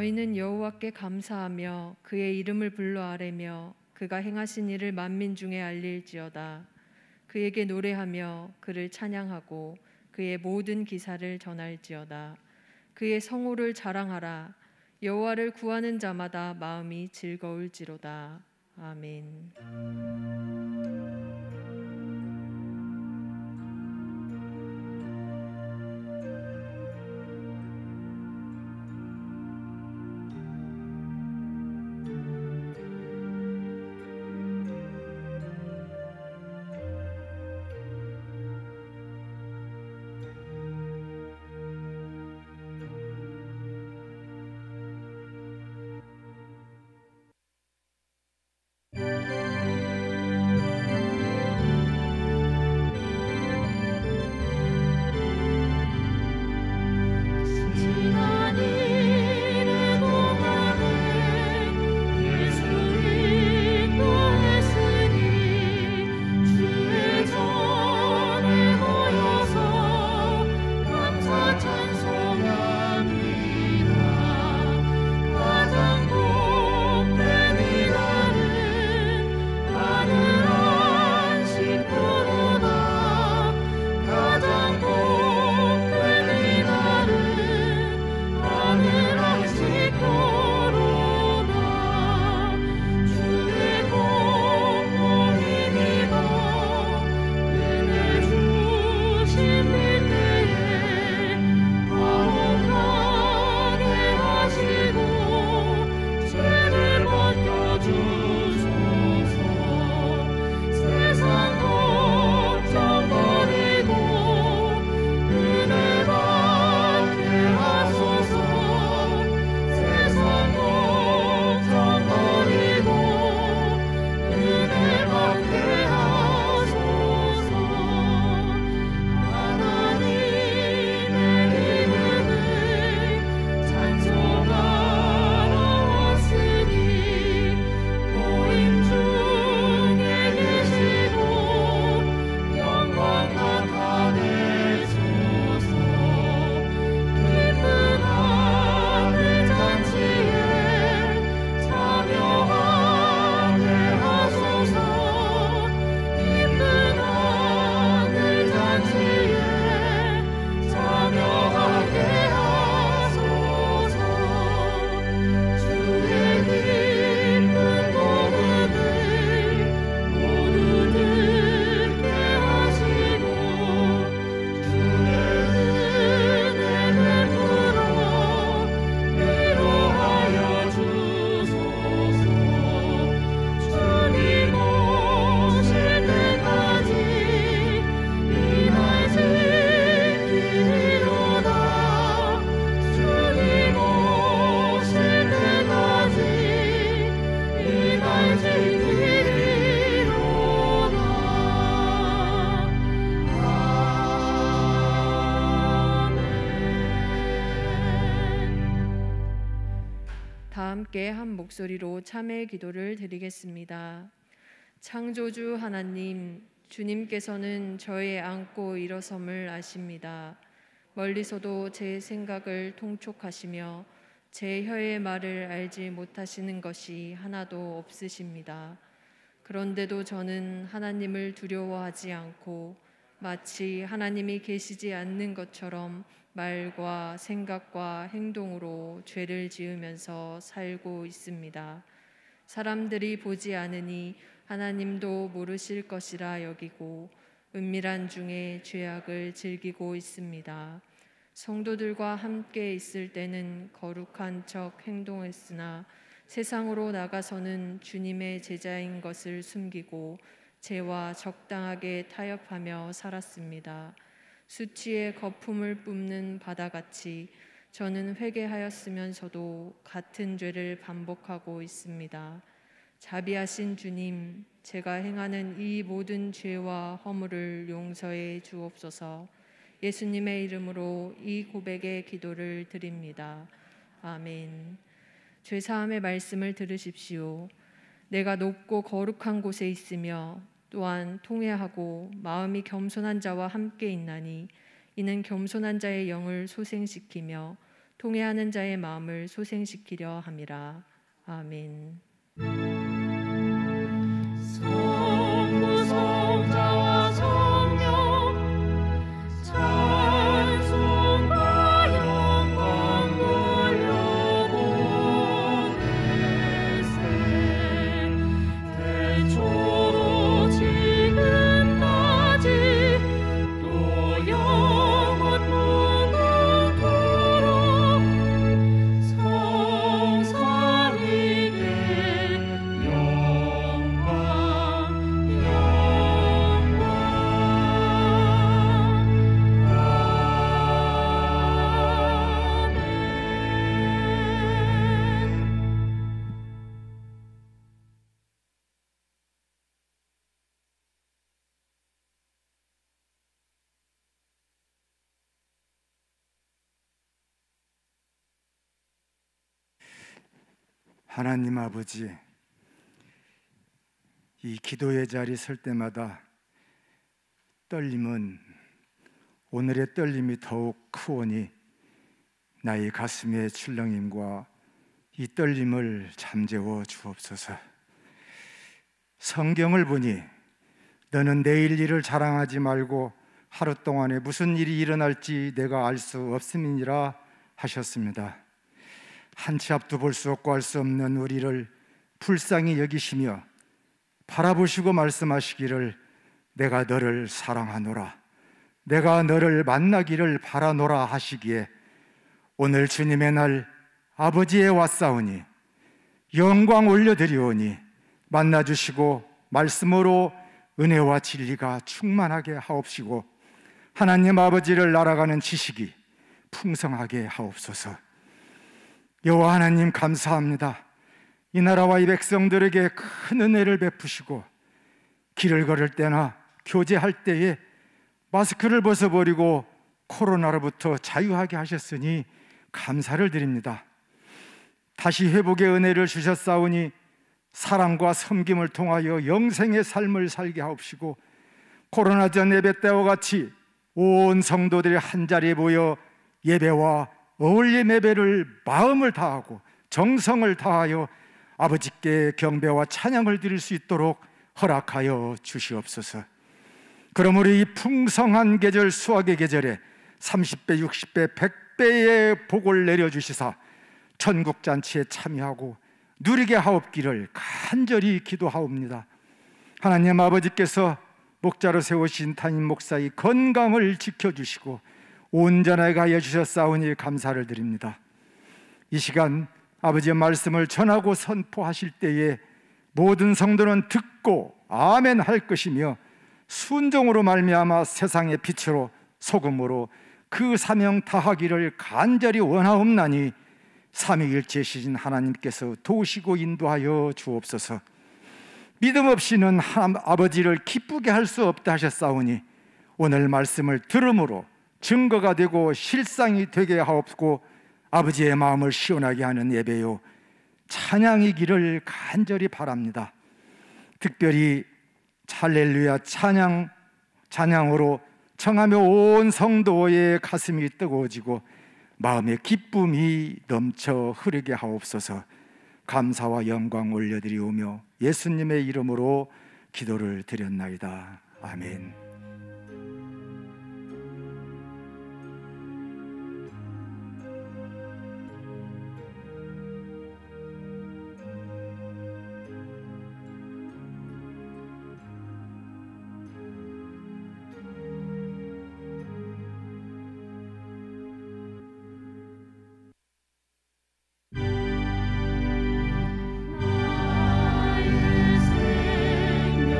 너희는 여호와께 감사하며 그의 이름을 불러 아뢰며 그가 행하신 일을 만민 중에 알릴지어다. 그에게 노래하며 그를 찬양하고 그의 모든 기사를 전할지어다. 그의 성호를 자랑하라. 여호와를 구하는 자마다 마음이 즐거울지로다. 아멘. 다 함께 한 목소리로 참회의 기도를 드리겠습니다. 창조주 하나님, 주님께서는 저의 안고 일어섬을 아십니다. 멀리서도 제 생각을 통촉하시며 제 혀의 말을 알지 못하시는 것이 하나도 없으십니다. 그런데도 저는 하나님을 두려워하지 않고 마치 하나님이 계시지 않는 것처럼 말과 생각과 행동으로 죄를 지으면서 살고 있습니다. 사람들이 보지 않으니 하나님도 모르실 것이라 여기고 은밀한 중에 죄악을 즐기고 있습니다. 성도들과 함께 있을 때는 거룩한 척 행동했으나 세상으로 나가서는 주님의 제자인 것을 숨기고 죄와 적당하게 타협하며 살았습니다. 수치의 거품을 뿜는 바다같이 저는 회개하였으면서도 같은 죄를 반복하고 있습니다. 자비하신 주님, 제가 행하는 이 모든 죄와 허물을 용서해 주옵소서. 예수님의 이름으로 이 고백의 기도를 드립니다. 아멘. 죄사함의 말씀을 들으십시오. 내가 높고 거룩한 곳에 있으며 또한 통회하고 마음이 겸손한 자와 함께 있나니 이는 겸손한 자의 영을 소생시키며 통회하는 자의 마음을 소생시키려 함이라. 아멘. 성부 성자와 성령 찬송과 영광 돌려보내세. 태초로 지금까지 또 영원 무궁토록 성삼위께 영광 하나님 아버지, 이 기도의 자리 설 때마다 떨림은 오늘의 떨림이 더욱 크오니 나의 가슴의 출렁임과 이 떨림을 잠재워 주옵소서. 성경을 보니 너는 내일 일을 자랑하지 말고 하루 동안에 무슨 일이 일어날지 내가 알 수 없음이니라 하셨습니다. 한치 앞도 볼 수 없고 알 수 없는 우리를 불쌍히 여기시며 바라보시고 말씀하시기를 내가 너를 사랑하노라, 내가 너를 만나기를 바라노라 하시기에 오늘 주님의 날 아버지에 왔사오니 영광 올려드리오니 만나주시고 말씀으로 은혜와 진리가 충만하게 하옵시고 하나님 아버지를 날아가는 지식이 풍성하게 하옵소서. 여호와 하나님 감사합니다. 이 나라와 이 백성들에게 큰 은혜를 베푸시고 길을 걸을 때나 교제할 때에 마스크를 벗어버리고 코로나로부터 자유하게 하셨으니 감사를 드립니다. 다시 회복의 은혜를 주셨사오니 사랑과 섬김을 통하여 영생의 삶을 살게 하옵시고 코로나 전 예배 때와 같이 온 성도들이 한자리에 모여 예배와 어울림 예배를 마음을 다하고 정성을 다하여 아버지께 경배와 찬양을 드릴 수 있도록 허락하여 주시옵소서. 그러므로 이 풍성한 계절 수확의 계절에 30배, 60배, 100배의 복을 내려주시사 천국잔치에 참여하고 누리게 하옵기를 간절히 기도하옵니다. 하나님 아버지께서 목자로 세우신 담임 목사의 건강을 지켜주시고 온전하게 하여 주셨사오니 감사를 드립니다. 이 시간 아버지의 말씀을 전하고 선포하실 때에 모든 성도는 듣고 아멘 할 것이며 순종으로 말미암아 세상의 빛으로 소금으로 그 사명 다하기를 간절히 원하옵나니 삼위일체이신 하나님께서 도우시고 인도하여 주옵소서. 믿음 없이는 아버지를 기쁘게 할 수 없다 하셨사오니 오늘 말씀을 들음으로 증거가 되고 실상이 되게 하옵고 아버지의 마음을 시원하게 하는 예배요 찬양이기를 간절히 바랍니다. 특별히 할렐루야 찬양으로 청하며 온 성도의 가슴이 뜨거워지고 마음의 기쁨이 넘쳐 흐르게 하옵소서. 감사와 영광 올려드리오며 예수님의 이름으로 기도를 드렸나이다. 아멘. 나의 생명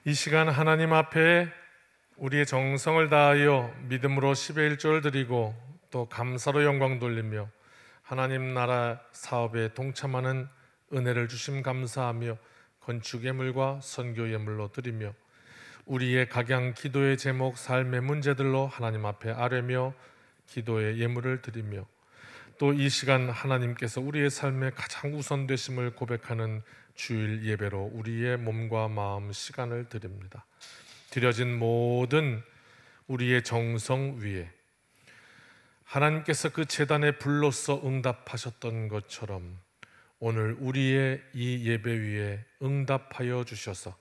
이 시간 하나님 앞에 우리의 정성을 다하여 믿음으로 10의 1조를 드리고 또 감사로 영광 돌리며 하나님 나라 사업에 동참하는 은혜를 주심 감사하며 건축 예물과 선교 예물로 드리며 우리의 각양 기도의 제목, 삶의 문제들로 하나님 앞에 아뢰며 기도의 예물을 드리며 또 이 시간 하나님께서 우리의 삶의 가장 우선되심을 고백하는 주일 예배로 우리의 몸과 마음 시간을 드립니다. 드려진 모든 우리의 정성 위에 하나님께서 그 제단의 불로써 응답하셨던 것처럼 오늘 우리의 이 예배 위에 응답하여 주셔서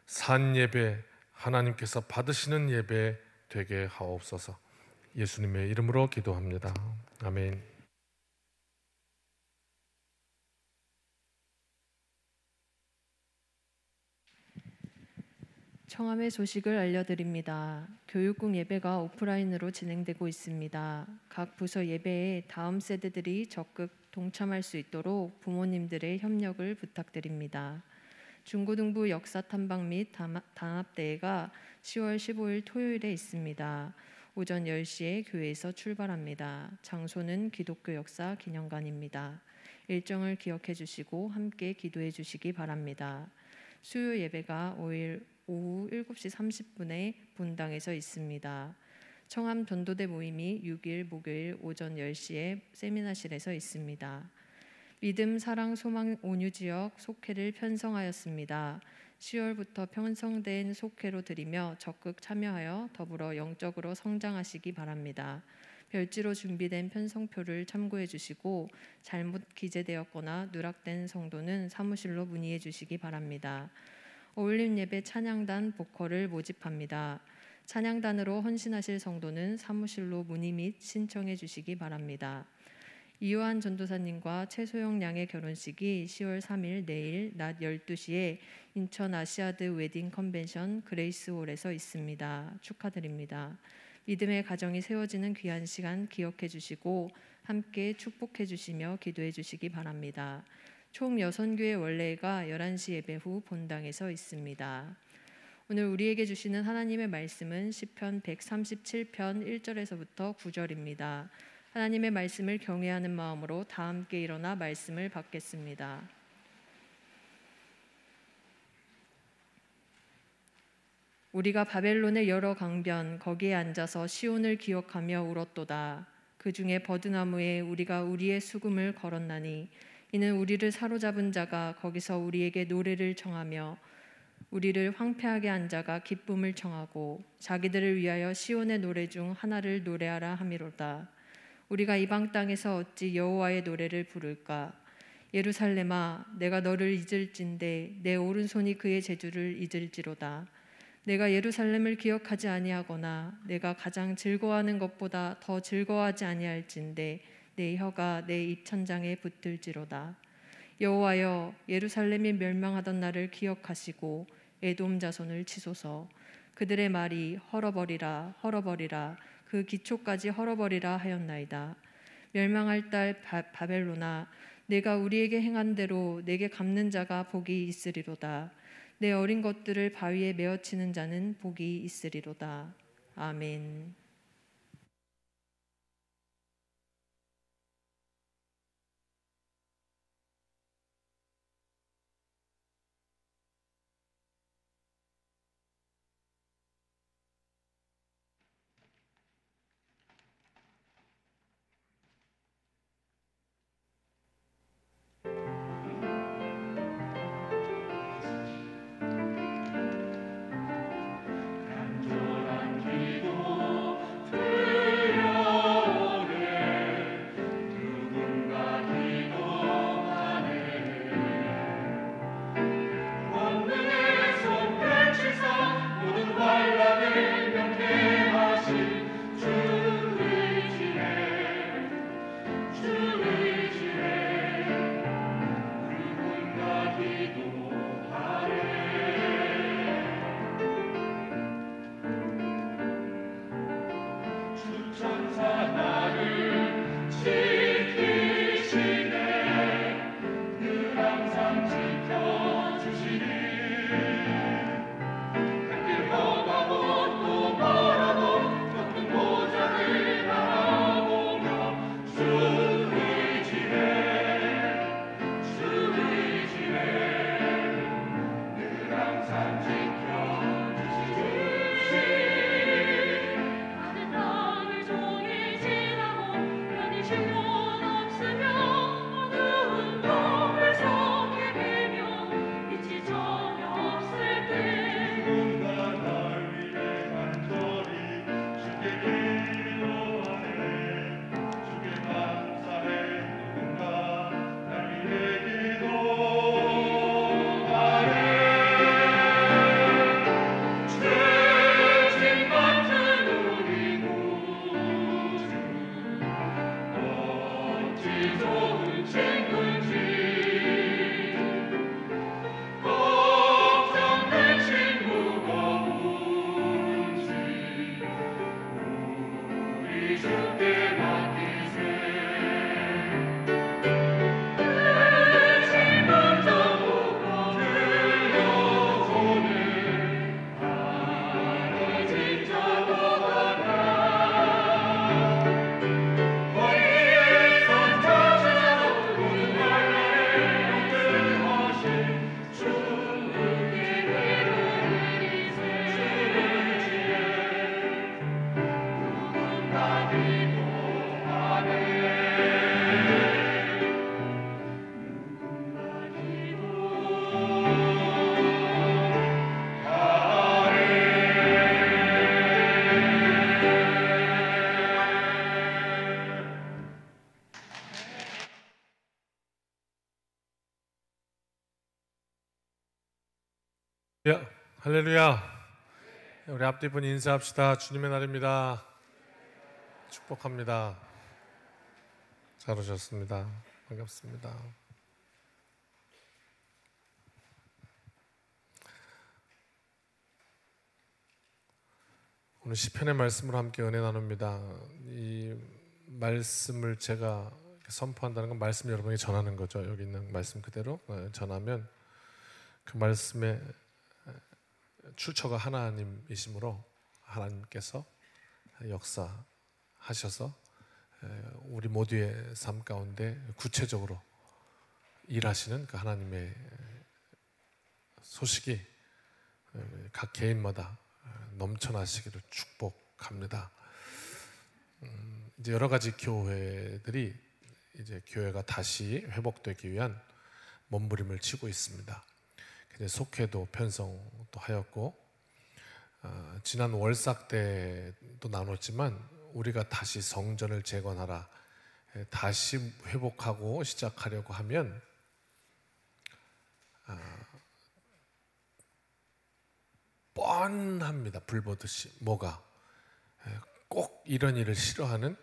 산 예배, 하나님께서 받으시는 예배 되게 하옵소서. 예수님의 이름으로 기도합니다. 아멘. 청함의 소식을 알려드립니다. 교육국 예배가 오프라인으로 진행되고 있습니다. 각 부서 예배에 다음 세대들이 적극 동참할 수 있도록 부모님들의 협력을 부탁드립니다. 중고등부 역사 탐방 및 단합대회가 10월 15일 토요일에 있습니다. 오전 10시에 교회에서 출발합니다. 장소는 기독교 역사 기념관입니다. 일정을 기억해 주시고 함께 기도해 주시기 바랍니다. 수요 예배가 5일 오후 7시 30분에 분당에서 있습니다. 청함 전도대 모임이 6일 목요일 오전 10시에 세미나실에서 있습니다. 믿음, 사랑, 소망, 온유 지역 속회를 편성하였습니다. 10월부터 편성된 속회로 드리며 적극 참여하여 더불어 영적으로 성장하시기 바랍니다. 별지로 준비된 편성표를 참고해 주시고 잘못 기재되었거나 누락된 성도는 사무실로 문의해 주시기 바랍니다. 어울림 예배 찬양단 보컬을 모집합니다. 찬양단으로 헌신하실 성도는 사무실로 문의 및 신청해 주시기 바랍니다. 이요한 전도사님과 최소영 양의 결혼식이 10월 3일 내일 낮 12시에 인천 아시아드 웨딩 컨벤션 그레이스홀에서 있습니다. 축하드립니다. 믿음의 가정이 세워지는 귀한 시간 기억해 주시고 함께 축복해 주시며 기도해 주시기 바랍니다. 총 6교회 원례가 11시 예배 후 본당에서 있습니다. 오늘 우리에게 주시는 하나님의 말씀은 시편 137편 1절에서부터 9절입니다. 하나님의 말씀을 경외하는 마음으로 다 함께 일어나 말씀을 받겠습니다. 우리가 바벨론의 여러 강변 거기에 앉아서 시온을 기억하며 울었도다. 그 중에 버드나무에 우리가 우리의 수금을 걸었나니 이는 우리를 사로잡은 자가 거기서 우리에게 노래를 청하며 우리를 황폐하게 한 자가 기쁨을 청하고 자기들을 위하여 시온의 노래 중 하나를 노래하라 함이로다. 우리가 이방 땅에서 어찌 여호와의 노래를 부를까? 예루살렘아, 내가 너를 잊을진대 내 오른손이 그의 재주를 잊을지로다. 내가 예루살렘을 기억하지 아니하거나 내가 가장 즐거워하는 것보다 더 즐거워하지 아니할진대 내 혀가 내 입천장에 붙들지로다. 여호와여, 예루살렘이 멸망하던 날을 기억하시고 에돔 자손을 치소서. 그들의 말이 헐어버리라 헐어버리라 그 기초까지 헐어버리라 하였나이다. 멸망할 딸 바벨로나, 내가 우리에게 행한 대로 내게 갚는 자가 복이 있으리로다. 내 어린 것들을 바위에 메어치는 자는 복이 있으리로다. 아멘. 간절한 기도 야, 할렐루야. 우리 앞뒤 분 인사합시다. 주님의 날입니다. 축복합니다. 잘 오셨습니다. 반갑습니다. 오늘 시편의 말씀으로 함께 은혜 나눕니다. 이 말씀을 제가 선포한다는 건 말씀 여러분에게 전하는 거죠. 여기 있는 말씀 그대로 전하면 그 말씀의 출처가 하나님이시므로 하나님께서 역사하셔서 우리 모두의 삶 가운데 구체적으로 일하시는 그 하나님의 소식이 각 개인마다 넘쳐나시기를 축복합니다. 이제 여러 가지 교회들이 이제 교회가 다시 회복되기 위한 몸부림을 치고 있습니다. 이제 속회도 편성도 하였고 지난 월삭 때도 나눴지만 우리가 다시 성전을 재건하라, 다시 회복하고 시작하려고 하면 뻔합니다. 불보듯이 뭐가 꼭 이런 일을 싫어하는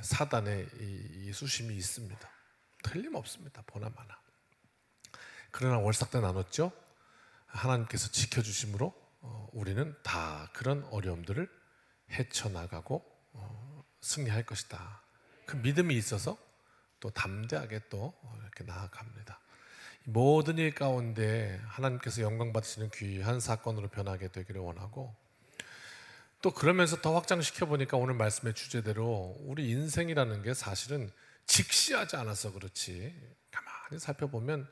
사단의 이 수심이 있습니다. 틀림없습니다. 보나마나. 그러나 월삭 때 나눴죠. 하나님께서 지켜주심으로 우리는 다 그런 어려움들을 헤쳐나가고 승리할 것이다. 그 믿음이 있어서 또 담대하게 또 이렇게 나아갑니다. 모든 일 가운데 하나님께서 영광 받으시는 귀한 사건으로 변하게 되기를 원하고, 또 그러면서 더 확장시켜 보니까 오늘 말씀의 주제대로 우리 인생이라는 게 사실은 직시하지 않아서 그렇지, 가만히 살펴보면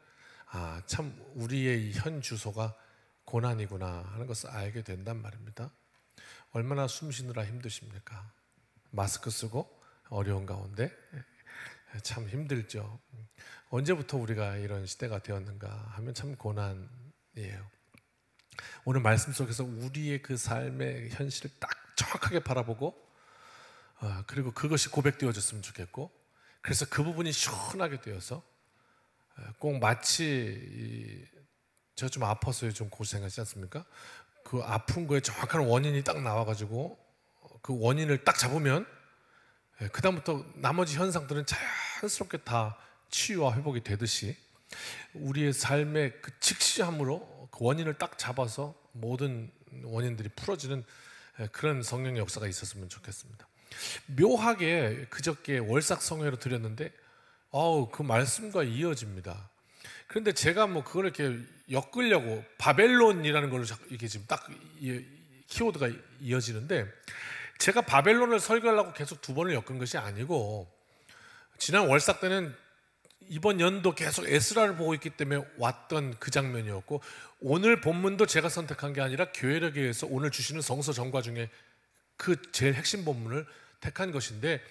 참 우리의 현 주소가 고난이구나 하는 것을 알게 된단 말입니다. 얼마나 숨 쉬느라 힘드십니까? 마스크 쓰고 어려운 가운데 참 힘들죠. 언제부터 우리가 이런 시대가 되었는가 하면 참 고난이에요. 오늘 말씀 속에서 우리의 그 삶의 현실을 딱 정확하게 바라보고 그리고 그것이 고백되어졌으면 좋겠고, 그래서 그 부분이 시원하게 되어서 꼭 마치 제가 좀 아파서 좀 고생하지 않습니까? 그 아픈 거에 정확한 원인이 딱 나와가지고 그 원인을 딱 잡으면 그 다음부터 나머지 현상들은 자연스럽게 다 치유와 회복이 되듯이 우리의 삶의 그 직시함으로 그 원인을 딱 잡아서 모든 원인들이 풀어지는 그런 성령의 역사가 있었으면 좋겠습니다. 묘하게 그저께 월삭 성회로 드렸는데 그 말씀과 이어집니다. 그런데 제가 뭐 그걸 이렇게 엮으려고 바벨론이라는 걸로 이렇게 지금 딱 키워드가 이어지는데, 제가 바벨론을 설교하려고 계속 두 번을 엮은 것이 아니고, 지난 월삭 때는 이번 연도 계속 에스라를 보고 있기 때문에 왔던 그 장면이었고, 오늘 본문도 제가 선택한 게 아니라 교회력에 의해서 오늘 주시는 성서 전과 중에 그 제일 핵심 본문을 택한 것인데,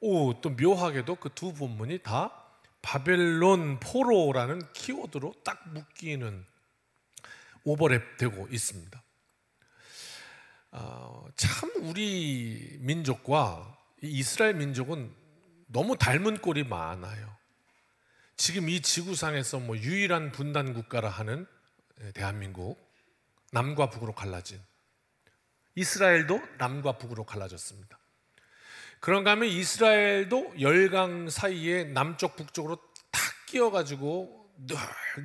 또 묘하게도 그 두 본문이 다 바벨론 포로라는 키워드로 딱 묶이는 오버랩되고 있습니다. 참 우리 민족과 이스라엘 민족은 너무 닮은 꼴이 많아요. 지금 이 지구상에서 뭐 유일한 분단 국가라 하는 대한민국, 남과 북으로 갈라진, 이스라엘도 남과 북으로 갈라졌습니다. 그런가 하면 이스라엘도 열강 사이에 남쪽 북쪽으로 탁 끼어가지고 늘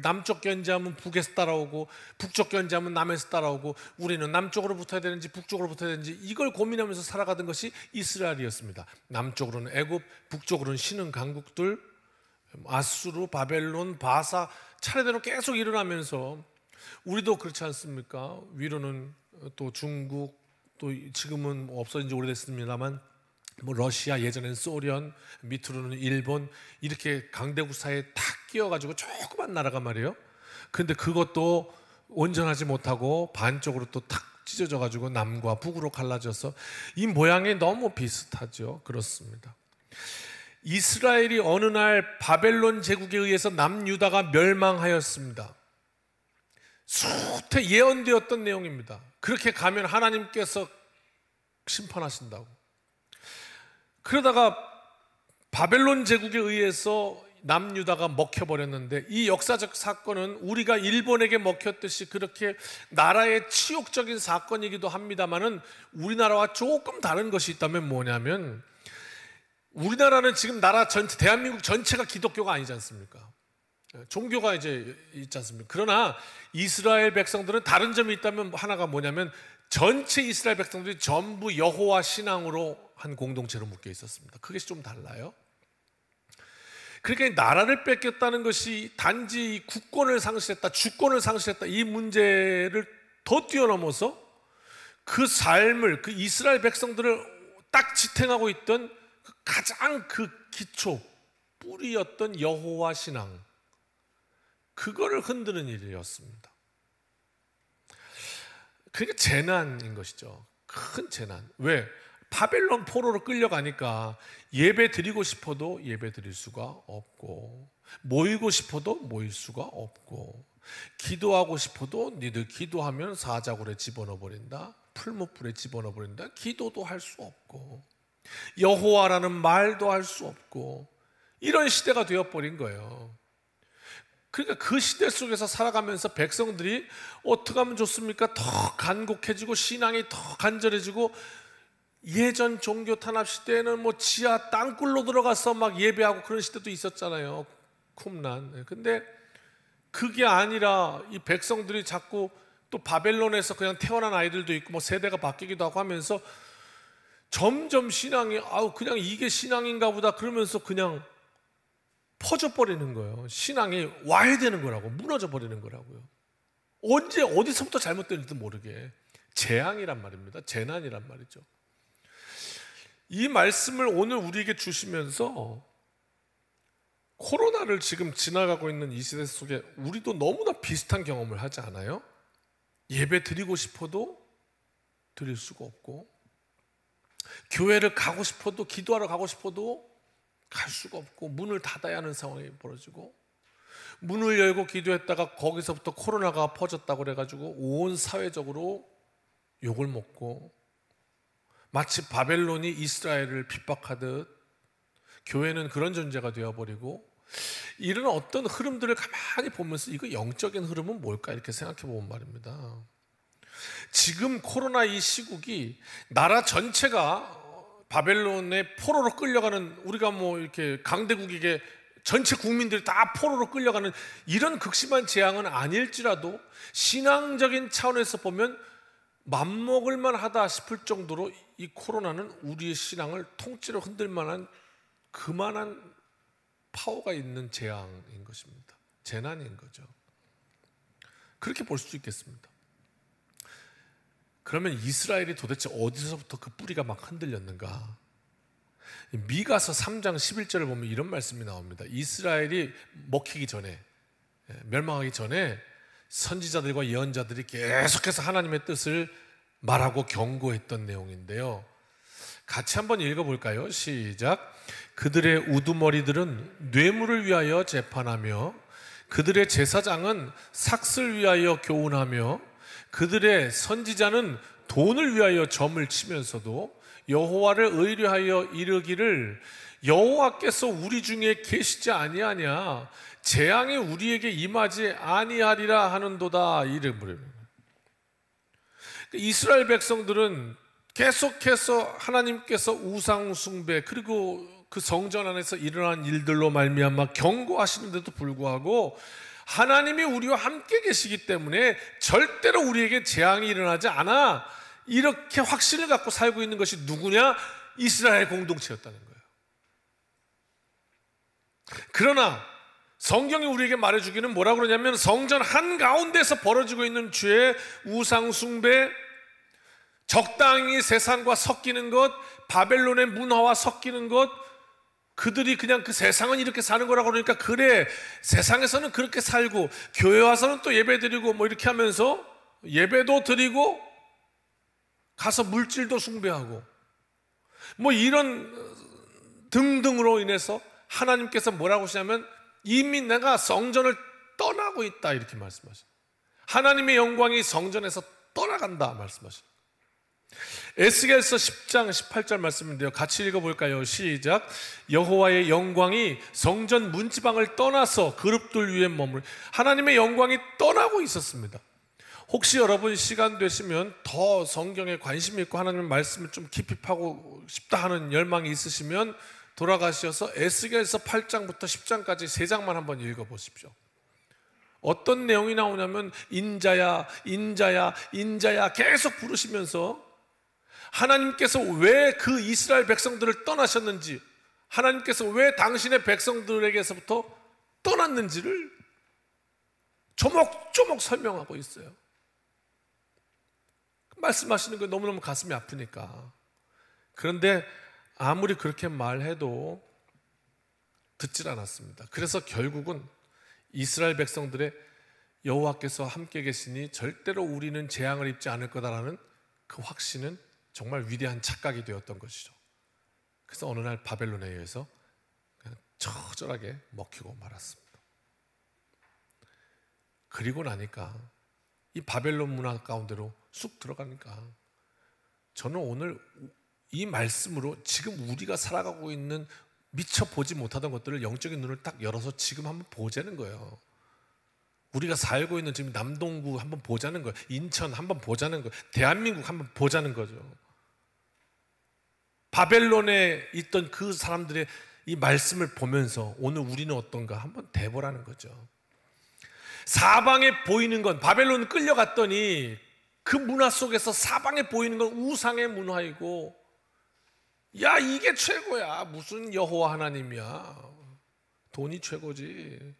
남쪽 견제하면 북에서 따라오고 북쪽 견제하면 남에서 따라오고, 우리는 남쪽으로 붙어야 되는지 북쪽으로 붙어야 되는지 이걸 고민하면서 살아가던 것이 이스라엘이었습니다. 남쪽으로는 애굽, 북쪽으로는 신흥 강국들, 아수르, 바벨론, 바사 차례대로 계속 일어나면서, 우리도 그렇지 않습니까? 위로는 또 중국, 또 지금은 없어진 지 오래됐습니다만 뭐 러시아, 예전엔 소련, 밑으로는 일본, 이렇게 강대국 사이에 탁 끼어가지고 조그만 나라가 말이에요. 그런데 그것도 온전하지 못하고 반쪽으로 또 탁 찢어져가지고 남과 북으로 갈라져서 이 모양이 너무 비슷하죠. 그렇습니다. 이스라엘이 어느 날 바벨론 제국에 의해서 남유다가 멸망하였습니다. 수태 예언되었던 내용입니다. 그렇게 가면 하나님께서 심판하신다고. 그러다가 바벨론 제국에 의해서 남유다가 먹혀버렸는데, 이 역사적 사건은 우리가 일본에게 먹혔듯이 그렇게 나라의 치욕적인 사건이기도 합니다만은, 우리나라와 조금 다른 것이 있다면 뭐냐면, 우리나라는 지금 나라 전체, 대한민국 전체가 기독교가 아니지 않습니까? 종교가 이제 있지 않습니까? 그러나 이스라엘 백성들은 다른 점이 있다면 하나가 뭐냐면, 전체 이스라엘 백성들이 전부 여호와 신앙으로 한 공동체로 묶여 있었습니다. 그게 좀 달라요. 그러니까 나라를 뺏겼다는 것이 단지 국권을 상실했다, 주권을 상실했다, 이 문제를 더 뛰어넘어서 그 삶을, 그 이스라엘 백성들을 딱 지탱하고 있던 가장 그 기초, 뿌리였던 여호와 신앙, 그거를 흔드는 일이었습니다. 그러니까 재난인 것이죠. 큰 재난. 왜? 바벨론 포로로 끌려가니까 예배 드리고 싶어도 예배 드릴 수가 없고, 모이고 싶어도 모일 수가 없고, 기도하고 싶어도 니들 기도하면 사자굴에 집어넣어 버린다, 풀무불에 집어넣어 버린다, 기도도 할 수 없고, 여호와라는 말도 할 수 없고, 이런 시대가 되어버린 거예요. 그러니까 그 시대 속에서 살아가면서 백성들이 어떻게 하면 좋습니까? 더 간곡해지고 신앙이 더 간절해지고, 예전 종교 탄압 시대에는 뭐 지하 땅굴로 들어가서 막 예배하고 그런 시대도 있었잖아요. 쿰란. 근데 그게 아니라 이 백성들이 자꾸 또 바벨론에서 그냥 태어난 아이들도 있고 뭐 세대가 바뀌기도 하고 하면서 점점 신앙이 그냥 이게 신앙인가 보다 그러면서 그냥 퍼져버리는 거예요. 신앙이 와해되는 거라고, 무너져 버리는 거라고요. 언제 어디서부터 잘못됐는지도 모르게. 재앙이란 말입니다. 재난이란 말이죠. 이 말씀을 오늘 우리에게 주시면서 코로나를 지금 지나가고 있는 이 시대 속에 우리도 너무나 비슷한 경험을 하지 않아요? 예배 드리고 싶어도 드릴 수가 없고, 교회를 가고 싶어도, 기도하러 가고 싶어도 갈 수가 없고, 문을 닫아야 하는 상황이 벌어지고, 문을 열고 기도했다가 거기서부터 코로나가 퍼졌다고 그래가지고 온 사회적으로 욕을 먹고, 마치 바벨론이 이스라엘을 핍박하듯 교회는 그런 존재가 되어버리고, 이런 어떤 흐름들을 가만히 보면서 이거 영적인 흐름은 뭘까 이렇게 생각해 보면 말입니다. 지금 코로나 이 시국이 나라 전체가 바벨론의 포로로 끌려가는, 우리가 뭐 이렇게 강대국에게 전체 국민들이 다 포로로 끌려가는 이런 극심한 재앙은 아닐지라도 신앙적인 차원에서 보면 맘먹을 만하다 싶을 정도로 이 코로나는 우리의 신앙을 통째로 흔들 만한 그만한 파워가 있는 재앙인 것입니다. 재난인 거죠. 그렇게 볼 수 있겠습니다. 그러면 이스라엘이 도대체 어디서부터 그 뿌리가 막 흔들렸는가? 미가서 3장 11절을 보면 이런 말씀이 나옵니다. 이스라엘이 먹히기 전에, 멸망하기 전에 선지자들과 예언자들이 계속해서 하나님의 뜻을 말하고 경고했던 내용인데요. 같이 한번 읽어볼까요? 시작. 그들의 우두머리들은 뇌물을 위하여 재판하며, 그들의 제사장은 삭슬 위하여 교훈하며, 그들의 선지자는 돈을 위하여 점을 치면서도 여호와를 의뢰하여 이르기를 여호와께서 우리 중에 계시지 아니하냐, 재앙이 우리에게 임하지 아니하리라 하는도다. 이름으로. 이스라엘 백성들은 계속해서 하나님께서 우상 숭배 그리고 그 성전 안에서 일어난 일들로 말미암아 경고하시는데도 불구하고 하나님이 우리와 함께 계시기 때문에 절대로 우리에게 재앙이 일어나지 않아, 이렇게 확신을 갖고 살고 있는 것이 누구냐? 이스라엘 공동체였다는 거예요. 그러나 성경이 우리에게 말해주기는 뭐라고 그러냐면, 성전 한가운데서 벌어지고 있는 죄, 우상 숭배, 적당히 세상과 섞이는 것, 바벨론의 문화와 섞이는 것, 그들이 그냥 그 세상은 이렇게 사는 거라고 그러니까 그래, 세상에서는 그렇게 살고 교회 와서는 또 예배 드리고 뭐 이렇게 하면서 예배도 드리고 가서 물질도 숭배하고 뭐 이런 등등으로 인해서 하나님께서 뭐라고 하시냐면, 이미 내가 성전을 떠나고 있다 이렇게 말씀하십니다. 하나님의 영광이 성전에서 떠나간다 말씀하십니다. 에스겔서 10장 18절 말씀인데요. 같이 읽어볼까요? 시작. 여호와의 영광이 성전 문지방을 떠나서 그룹들 위에 머물, 하나님의 영광이 떠나고 있었습니다. 혹시 여러분 시간 되시면 더 성경에 관심 있고 하나님의 말씀을 좀 깊이 파고 싶다 하는 열망이 있으시면 돌아가셔서 에스겔서 8장부터 10장까지 3장만 한번 읽어보십시오. 어떤 내용이 나오냐면 인자야 인자야 인자야 계속 부르시면서 하나님께서 왜 그 이스라엘 백성들을 떠나셨는지, 하나님께서 왜 당신의 백성들에게서부터 떠났는지를 조목조목 설명하고 있어요. 말씀하시는 거 너무너무 가슴이 아프니까. 그런데 아무리 그렇게 말해도 듣질 않았습니다. 그래서 결국은 이스라엘 백성들의 여호와께서 함께 계시니 절대로 우리는 재앙을 입지 않을 거다라는 그 확신은 정말 위대한 착각이 되었던 것이죠. 그래서 어느 날 바벨론에 의해서 그냥 처절하게 먹히고 말았습니다. 그리고 나니까 이 바벨론 문화 가운데로 쑥 들어가니까 저는 오늘 이 말씀으로 지금 우리가 살아가고 있는 미처 보지 못하던 것들을 영적인 눈을 딱 열어서 지금 한번 보자는 거예요. 우리가 살고 있는 지금 남동구 한번 보자는 거예요. 인천 한번 보자는 거예요. 대한민국 한번 보자는 거죠. 바벨론에 있던 그 사람들의 이 말씀을 보면서 오늘 우리는 어떤가 한번 대보라는 거죠. 사방에 보이는 건, 바벨론 끌려갔더니 그 문화 속에서 사방에 보이는 건 우상의 문화이고, 야 이게 최고야, 무슨 여호와 하나님이야, 돈이 최고지,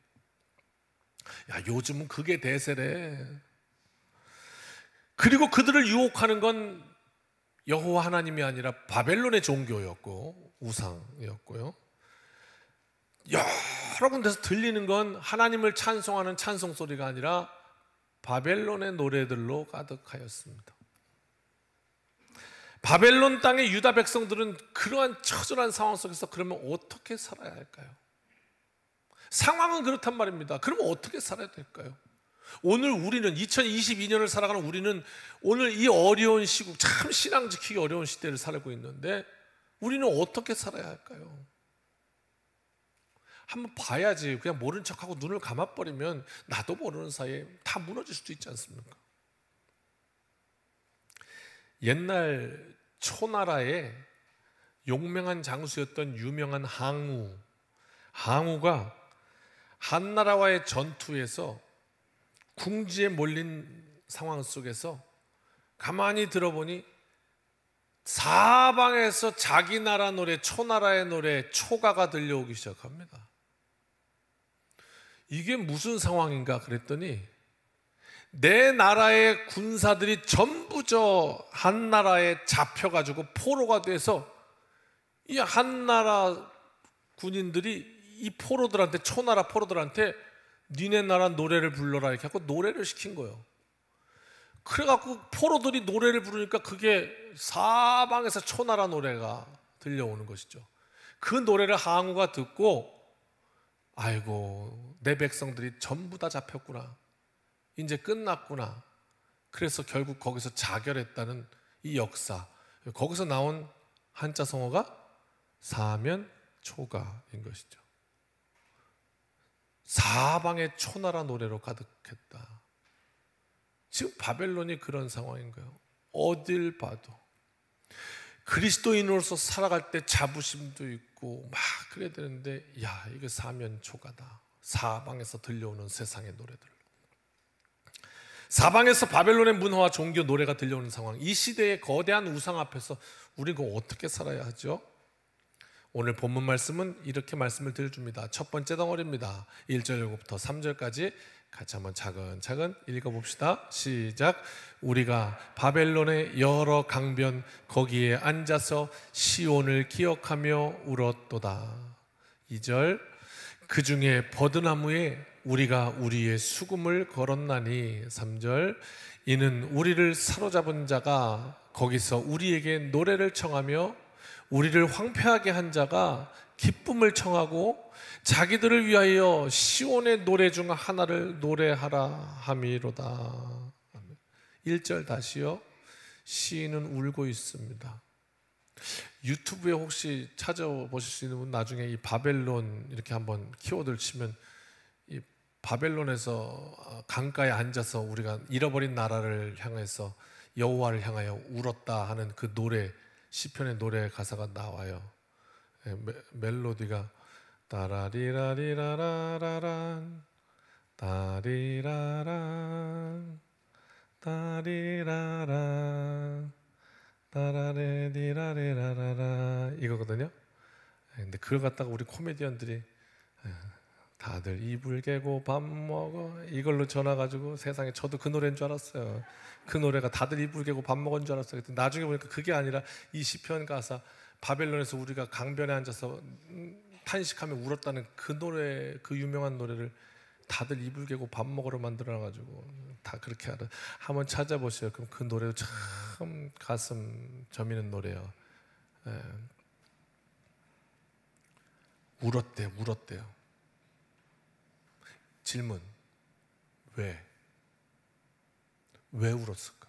야 요즘은 그게 대세래. 그리고 그들을 유혹하는 건 여호와 하나님이 아니라 바벨론의 종교였고 우상이었고요. 여러 군데서 들리는 건 하나님을 찬송하는 찬송 소리가 아니라 바벨론의 노래들로 가득하였습니다. 바벨론 땅의 유다 백성들은 그러한 처절한 상황 속에서 그러면 어떻게 살아야 할까요? 상황은 그렇단 말입니다. 그러면 어떻게 살아야 될까요? 오늘 우리는 2022년을 살아가는 우리는 오늘 이 어려운 시국, 참 신앙 지키기 어려운 시대를 살고 있는데 우리는 어떻게 살아야 할까요? 한번 봐야지. 그냥 모른 척하고 눈을 감아버리면 나도 모르는 사이에 다 무너질 수도 있지 않습니까? 옛날 초나라의 용맹한 장수였던 유명한 항우가 한나라와의 전투에서 궁지에 몰린 상황 속에서 가만히 들어보니 사방에서 자기 나라 노래, 초나라의 노래, 초가가 들려오기 시작합니다. 이게 무슨 상황인가 그랬더니 내 나라의 군사들이 전부 저 한나라에 잡혀가지고 포로가 돼서 이 한나라 군인들이 이 포로들한테, 초나라 포로들한테 니네 나라 노래를 불러라 이렇게 하고 노래를 시킨 거예요. 그래갖고 포로들이 노래를 부르니까 그게 사방에서 초나라 노래가 들려오는 것이죠. 그 노래를 항우가 듣고 아이고 내 백성들이 전부 다 잡혔구나, 이제 끝났구나. 그래서 결국 거기서 자결했다는 이 역사, 거기서 나온 한자 성어가 사면초가인 것이죠. 사방에 초나라 노래로 가득했다. 지금 바벨론이 그런 상황인 거예요. 어딜 봐도 그리스도인으로서 살아갈 때 자부심도 있고 막 그래야 되는데, 야 이게 사면초가다. 사방에서 들려오는 세상의 노래들, 사방에서 바벨론의 문화와 종교 노래가 들려오는 상황, 이 시대의 거대한 우상 앞에서 우리가 어떻게 살아야 하죠? 오늘 본문 말씀은 이렇게 말씀을 드려줍니다. 첫 번째 덩어리입니다. 1절부터 3절까지 같이 한번 차근차근 읽어봅시다. 시작. 우리가 바벨론의 여러 강변 거기에 앉아서 시온을 기억하며 울었도다. 2절. 그 중에 버드나무에 우리가 우리의 수금을 걸었나니. 3절. 이는 우리를 사로잡은 자가 거기서 우리에게 노래를 청하며 우리를 황폐하게 한 자가 기쁨을 청하고 자기들을 위하여 시온의 노래 중 하나를 노래하라 함이로다. 1절 다시요. 시인은 울고 있습니다. 유튜브에 혹시 찾아보실 수 있는 분 나중에 이 바벨론 이렇게 한번 키워드를 치면 이 바벨론에서 강가에 앉아서 우리가 잃어버린 나라를 향해서 여호와를 향하여 울었다 하는 그 노래, 시편의 노래 가사가 나와요. 멜로디가 따라리라리라라란 따리라란 따리라란 따라레디라레라라라 이거거든요. 근데 그걸 갖다가 우리 코미디언들이 다들 이불 개고 밥 먹어 이걸로 전화 가지고 세상에, 저도 그 노래인 줄 알았어요. 그 노래가 다들 이불 개고 밥 먹은 줄 알았어요. 나중에 보니까 그게 아니라 이 시편 가사, 바벨론에서 우리가 강변에 앉아서 탄식하며 울었다는 그 노래, 그 유명한 노래를 다들 이불 개고 밥 먹으러 만들어가지고 다 그렇게 하는, 한번 찾아보세요. 그럼 그 노래도 참 가슴 저미는 노래예요. 울었대요. 질문, 왜 울었을까?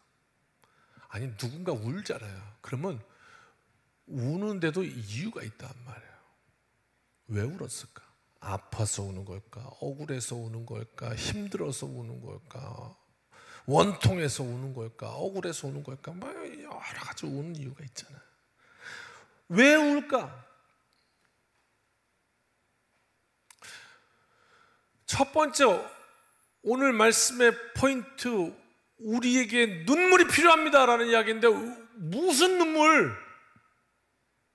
아니, 누군가 울잖아요. 그러면 우는데도 이유가 있단 말이에요. 왜 울었을까? 아파서 우는 걸까? 억울해서 우는 걸까? 힘들어서 우는 걸까? 원통해서 우는 걸까? 억울해서 우는 걸까? 뭐 여러 가지 우는 이유가 있잖아요. 왜 울까? 첫 번째, 오늘 말씀의 포인트, 우리에게 눈물이 필요합니다라는 이야기인데, 무슨 눈물?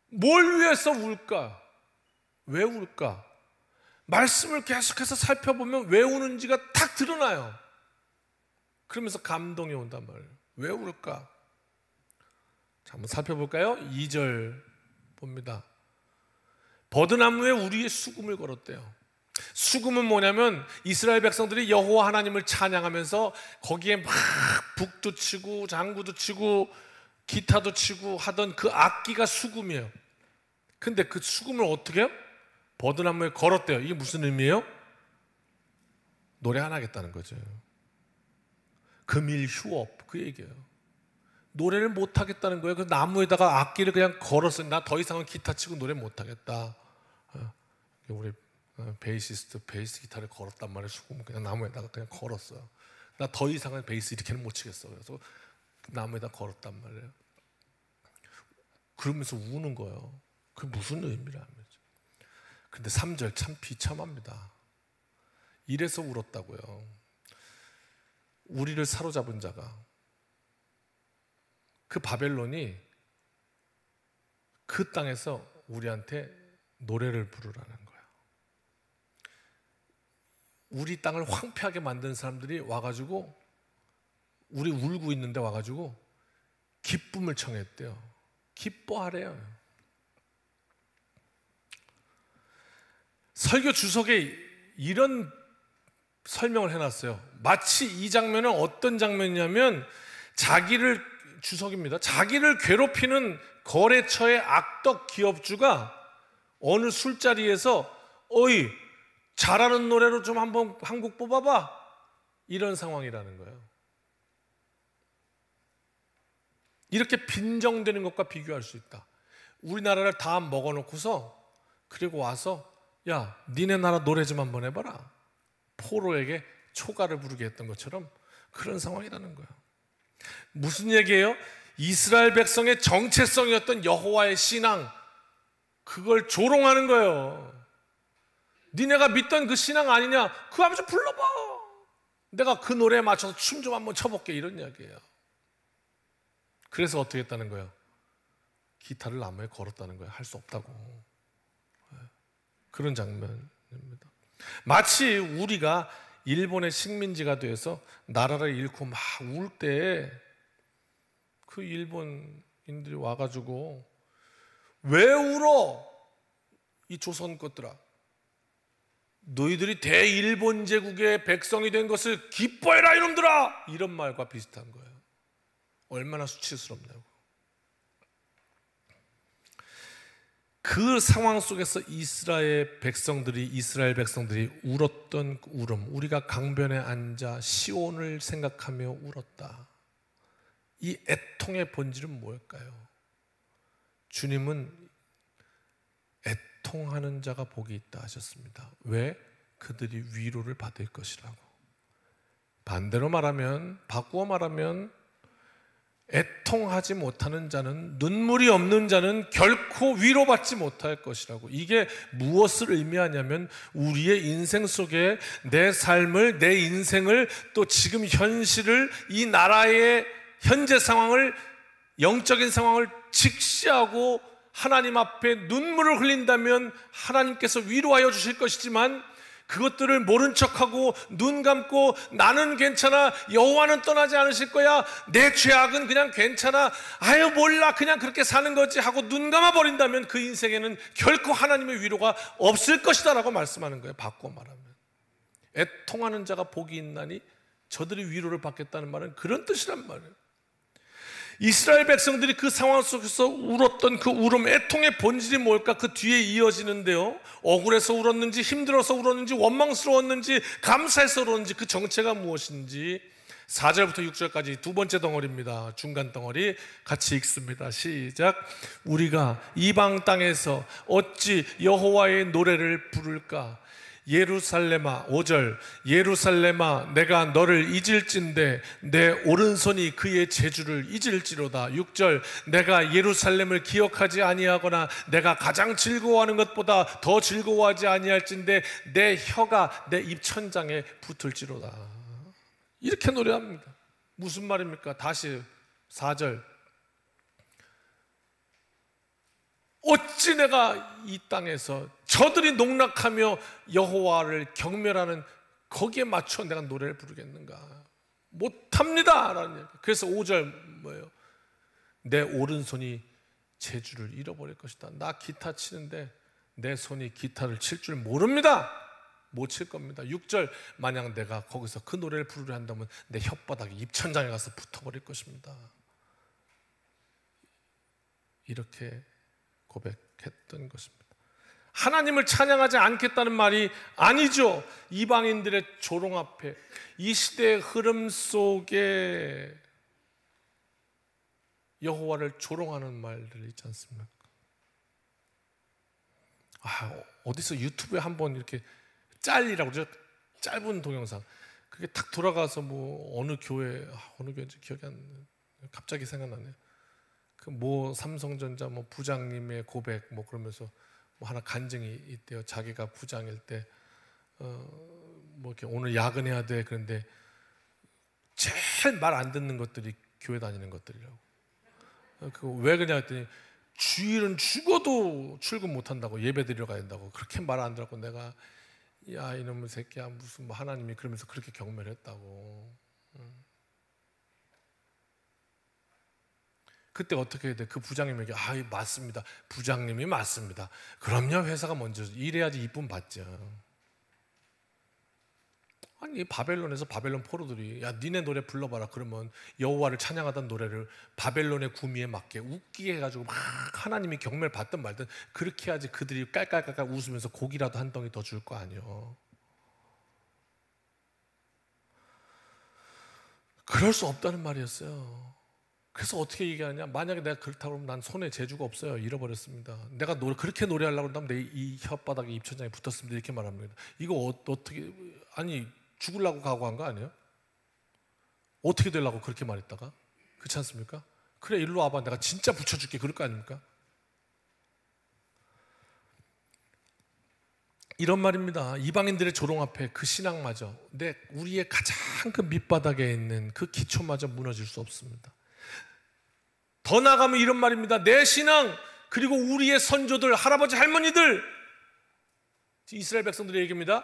뭘 위해서 울까? 왜 울까? 말씀을 계속해서 살펴보면 왜 우는지가 탁 드러나요. 그러면서 감동이 온단 말이에요. 왜 울까? 자, 한번 살펴볼까요? 2절 봅니다. 버드나무에 우리의 수금을 걸었대요. 수금은 뭐냐면 이스라엘 백성들이 여호와 하나님을 찬양하면서 거기에 막 북도 치고 장구도 치고 기타도 치고 하던 그 악기가 수금이에요. 근데 그 수금을 어떻게 해요? 버드나무에 걸었대요. 이게 무슨 의미예요? 노래 안 하겠다는 거죠. 금일 휴업, 그 얘기예요. 노래를 못 하겠다는 거예요. 그 나무에다가 악기를 그냥 걸었어요. 나 더 이상은 기타 치고 노래 못 하겠다. 우리 베이스 기타를 걸었단 말이에요. 수금 그냥 나무에다가 그냥 걸었어요. 나 더 이상은 베이스 이렇게는 못 치겠어. 그래서 나무에다 걸었단 말이에요. 그러면서 우는 거예요. 그게 무슨 의미라면서. 근데 3절 참 비참합니다. 이래서 울었다고요. 우리를 사로잡은 자가, 그 바벨론이 그 땅에서 우리한테 노래를 부르라는 거야. 우리 땅을 황폐하게 만든 사람들이 와가지고 우리 울고 있는데 와가지고 기쁨을 청했대요. 기뻐하래요. 설교 주석에 이런 설명을 해놨어요. 마치 이 장면은 어떤 장면이냐면 주석입니다. 자기를 괴롭히는 거래처의 악덕 기업주가 어느 술자리에서 어이 잘하는 노래로 좀 한번 한 곡 뽑아봐, 이런 상황이라는 거예요. 이렇게 빈정되는 것과 비교할 수 있다. 우리나라를 다 먹어놓고서 그리고 와서 야, 니네 나라 노래 좀 한번 해봐라. 포로에게 초가를 부르게 했던 것처럼 그런 상황이라는 거예요. 무슨 얘기예요? 이스라엘 백성의 정체성이었던 여호와의 신앙, 그걸 조롱하는 거예요. 니네가 믿던 그 신앙 아니냐? 그거 한번 좀 불러봐. 내가 그 노래에 맞춰서 춤 좀 한번 춰볼게, 이런 이야기예요. 그래서 어떻게 했다는 거예요? 기타를 나무에 걸었다는 거예요. 할 수 없다고. 그런 장면입니다. 마치 우리가 일본의 식민지가 돼서 나라를 잃고 막 울 때 그 일본인들이 와가지고 왜 울어? 이 조선 것들아, 너희들이 대일본 제국의 백성이 된 것을 기뻐해라 이놈들아, 이런 말과 비슷한 거예요. 얼마나 수치스럽냐고. 그 상황 속에서 이스라엘 백성들이 울었던 울음, 우리가 강변에 앉아 시온을 생각하며 울었다. 이 애통의 본질은 뭘까요? 주님은 애통하는 자가 복이 있다 하셨습니다. 왜? 그들이 위로를 받을 것이라고. 반대로 말하면, 바꾸어 말하면 애통하지 못하는 자는, 눈물이 없는 자는 결코 위로받지 못할 것이라고. 이게 무엇을 의미하냐면 우리의 인생 속에 내 삶을, 내 인생을, 또 지금 현실을, 이 나라의 현재 상황을, 영적인 상황을 직시하고 하나님 앞에 눈물을 흘린다면 하나님께서 위로하여 주실 것이지만, 그것들을 모른 척하고 눈 감고 나는 괜찮아, 여호와는 떠나지 않으실 거야, 내 죄악은 그냥 괜찮아, 아유 몰라, 그냥 그렇게 사는 거지 하고 눈 감아버린다면 그 인생에는 결코 하나님의 위로가 없을 것이다 라고 말씀하는 거예요. 바꿔 말하면 애통하는 자가 복이 있나니 저들이 위로를 받겠다는 말은 그런 뜻이란 말이에요. 이스라엘 백성들이 그 상황 속에서 울었던 그 울음, 애통의 본질이 뭘까? 그 뒤에 이어지는데요, 억울해서 울었는지, 힘들어서 울었는지, 원망스러웠는지, 감사해서 울었는지, 그 정체가 무엇인지 4절부터 6절까지 두 번째 덩어리입니다. 중간 덩어리 같이 읽습니다. 시작. 우리가 이방 땅에서 어찌 여호와의 노래를 부를까? 예루살렘아, 5절, 예루살렘아 내가 너를 잊을진대 내 오른손이 그의 재주를 잊을지로다. 6절, 내가 예루살렘을 기억하지 아니하거나 내가 가장 즐거워하는 것보다 더 즐거워하지 아니할진대 내 혀가 내 입천장에 붙을지로다. 이렇게 노래합니다. 무슨 말입니까? 다시 4절, 어찌 내가 이 땅에서 저들이 농락하며 여호와를 경멸하는 거기에 맞춰 내가 노래를 부르겠는가? 못합니다 라는 얘기. 그래서 5절 뭐예요? 내 오른손이 재주를 잃어버릴 것이다. 나 기타 치는데 내 손이 기타를 칠 줄 모릅니다. 못 칠 겁니다. 6절, 만약 내가 거기서 그 노래를 부르려 한다면 내 혓바닥이 입천장에 가서 붙어버릴 것입니다. 이렇게 고백했던 것입니다. 하나님을 찬양하지 않겠다는 말이 아니죠. 이방인들의 조롱 앞에, 이 시대의 흐름 속에 여호와를 조롱하는 말들이 있지 않습니까? 어디서 유튜브에 한번 이렇게 짤이라고 그러죠. 짧은 동영상, 그게 탁 돌아가서 뭐 어느 교회인지 기억이 안 나요. 갑자기 생각나네요. 그 뭐 삼성전자 뭐 부장님의 고백 뭐 그러면서 뭐 하나 간증이 있대요. 자기가 부장일 때 뭐 이렇게 오늘 야근해야 돼, 그런데 제일 말 안 듣는 것들이 교회 다니는 것들이라고. 그 왜 그러냐 했더니 주일은 죽어도 출근 못 한다고, 예배 드리러 가야 된다고. 그렇게 말 안 들었고 내가 야 이놈의 새끼야 무슨 뭐 하나님이 그러면서 그렇게 경멸했다고. 그때 어떻게 해야 돼? 그 부장님에게 맞습니다. 부장님이 맞습니다. 그럼요, 회사가 먼저 일해야지 이쁨 받죠. 아니 바벨론에서 바벨론 포로들이 야 니네 노래 불러봐라 그러면 여호와를 찬양하던 노래를 바벨론의 구미에 맞게 웃기게 해가지고 막 하나님이 경멸 받든 말든 그렇게 해야지 그들이 깔깔깔깔 웃으면서 고기라도 한 덩이 더 줄 거 아니에요. 그럴 수 없다는 말이었어요. 그래서 어떻게 얘기하냐, 만약에 내가 그렇다고 하면 난 손에 재주가 없어요. 잃어버렸습니다. 내가 그렇게 노래하려고 한다면 내 이 혓바닥에 입천장에 붙었습니다. 이렇게 말합니다. 이거 어떻게, 아니 죽으려고 각오한 거 아니에요? 어떻게 되려고 그렇게 말했다가? 그렇지 않습니까? 그래 일로 와봐, 내가 진짜 붙여줄게, 그럴 거 아닙니까? 이런 말입니다. 이방인들의 조롱 앞에 그 신앙마저, 우리의 가장 그 밑바닥에 있는 그 기초마저 무너질 수 없습니다. 더 나아가면 이런 말입니다. 내 신앙, 그리고 우리의 선조들, 할아버지 할머니들, 이스라엘 백성들의 얘기입니다.